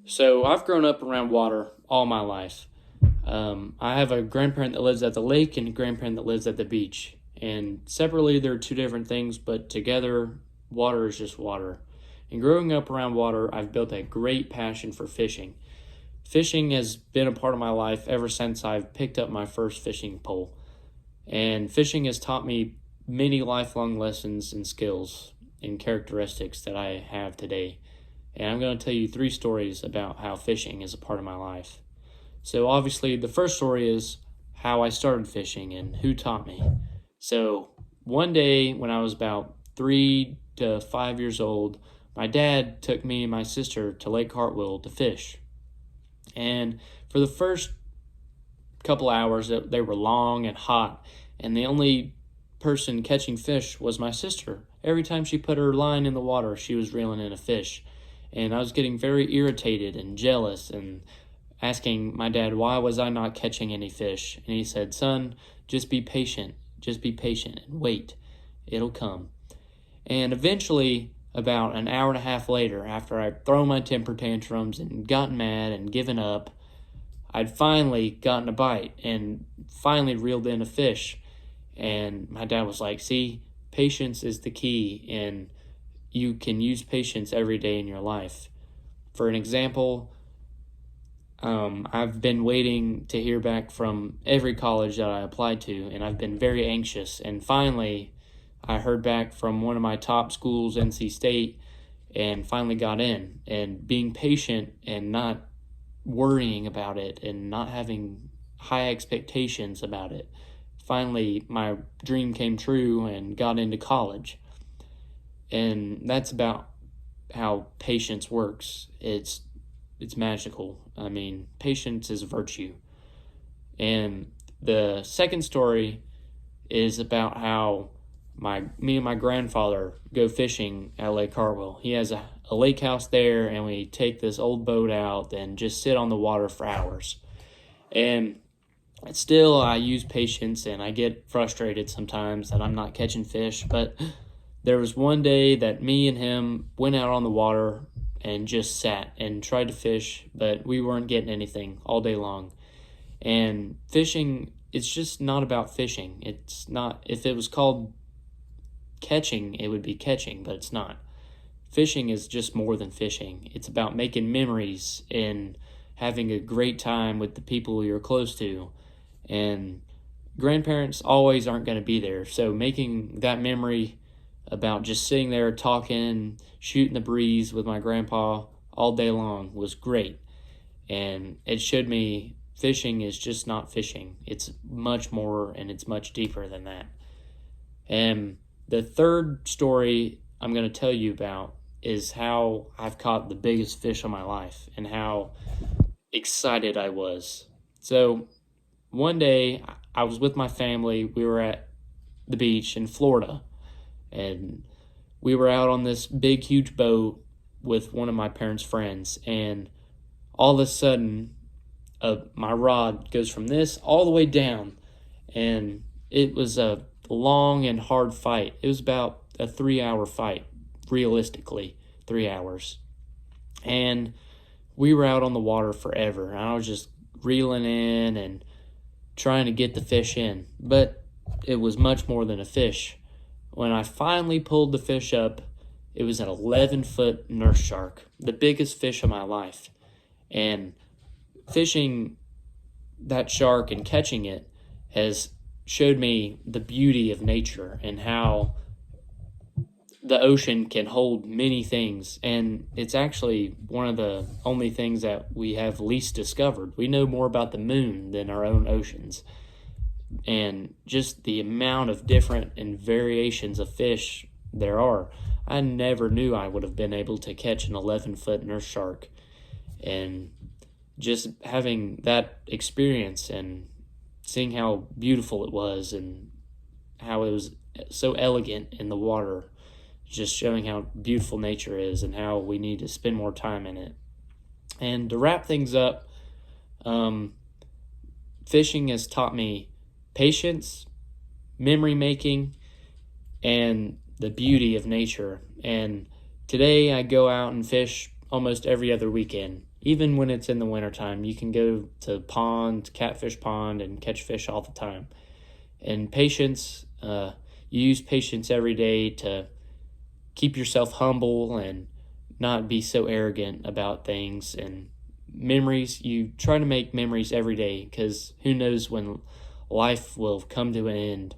So I've grown up around water all my life. I have a grandparent that lives at the lake and a grandparent that lives at the beach. And separately, they're two different things, but together, water is just water. And growing up around water, I've built a great passion for fishing. Fishing has been a part of my life ever since I've picked up my first fishing pole. And fishing has taught me many lifelong lessons and skills and characteristics that I have today. And I'm going to tell you three stories about how fishing is a part of my life. So, obviously, the first story is how I started fishing and who taught me. So, one day when I was about 3 to 5 years old, my dad took me and my sister to Lake Hartwell to fish. And for the first couple hours, they were long and hot, and the only person catching fish was my sister. Every time she put her line in the water, she was reeling in a fish. And I was getting very irritated and jealous and asking my dad, why was I not catching any fish? And he said, son, just be patient. Just be patient and wait. It'll come. And eventually, about an hour and a half later, after I'd thrown my temper tantrums and gotten mad and given up, I'd finally gotten a bite and finally reeled in a fish. And my dad was like, see, patience is the key, and you can use patience every day in your life. For an example, I've been waiting to hear back from every college that I applied to, and I've been very anxious. And finally, I heard back from one of my top schools, NC State, and finally got in. And being patient and not worrying about it and not having high expectations about it, finally my dream came true and got into college. And that's about how patience works. It's magical. I mean, patience is a virtue. And the second story is about how me and my grandfather go fishing at Lake Hartwell. He has a lake house there, and we take this old boat out and just sit on the water for hours. And still, I use patience, and I get frustrated sometimes that I'm not catching fish, but there was one day that me and him went out on the water and just sat and tried to fish, but we weren't getting anything all day long. And fishing, it's just not about fishing. It's not, if it was called catching, it would be catching, but it's not. Fishing is just more than fishing. It's about making memories and having a great time with the people you're close to. And grandparents always aren't going to be there, so making that memory about just sitting there talking, shooting the breeze with my grandpa all day long was great. And it showed me fishing is just not fishing. It's much more and it's much deeper than that. And the third story I'm going to tell you about is how I've caught the biggest fish of my life and how excited I was. So one day I was with my family. We were at the beach in Florida, and we were out on this big, huge boat with one of my parents' friends, and all of a sudden, my rod goes from this all the way down, and it was a long and hard fight. It was about a 3-hour fight, realistically, 3 hours. And we were out on the water forever, and I was just reeling in and trying to get the fish in, but it was much more than a fish. When I finally pulled the fish up, it was an 11-foot nurse shark, the biggest fish of my life. And fishing that shark and catching it has showed me the beauty of nature and how the ocean can hold many things. And it's actually one of the only things that we have least discovered. We know more about the moon than our own oceans. And just the amount of different and variations of fish there are. I never knew I would have been able to catch an 11-foot nurse shark. And just having that experience and seeing how beautiful it was and how it was so elegant in the water, just showing how beautiful nature is and how we need to spend more time in it. And to wrap things up, fishing has taught me patience, memory making, and the beauty of nature. And today I go out and fish almost every other weekend. even when it's in the wintertime, you can go to pond, catfish pond, and catch fish all the time. And patience, you use patience every day to keep yourself humble and not be so arrogant about things. And memories, you try to make memories every day, because who knows when life will come to an end.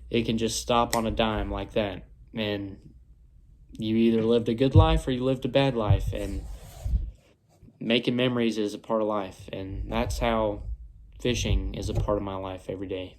It can just stop on a dime like that, and you either lived a good life or you lived a bad life. And making memories is a part of life, and that's how fishing is a part of my life every day.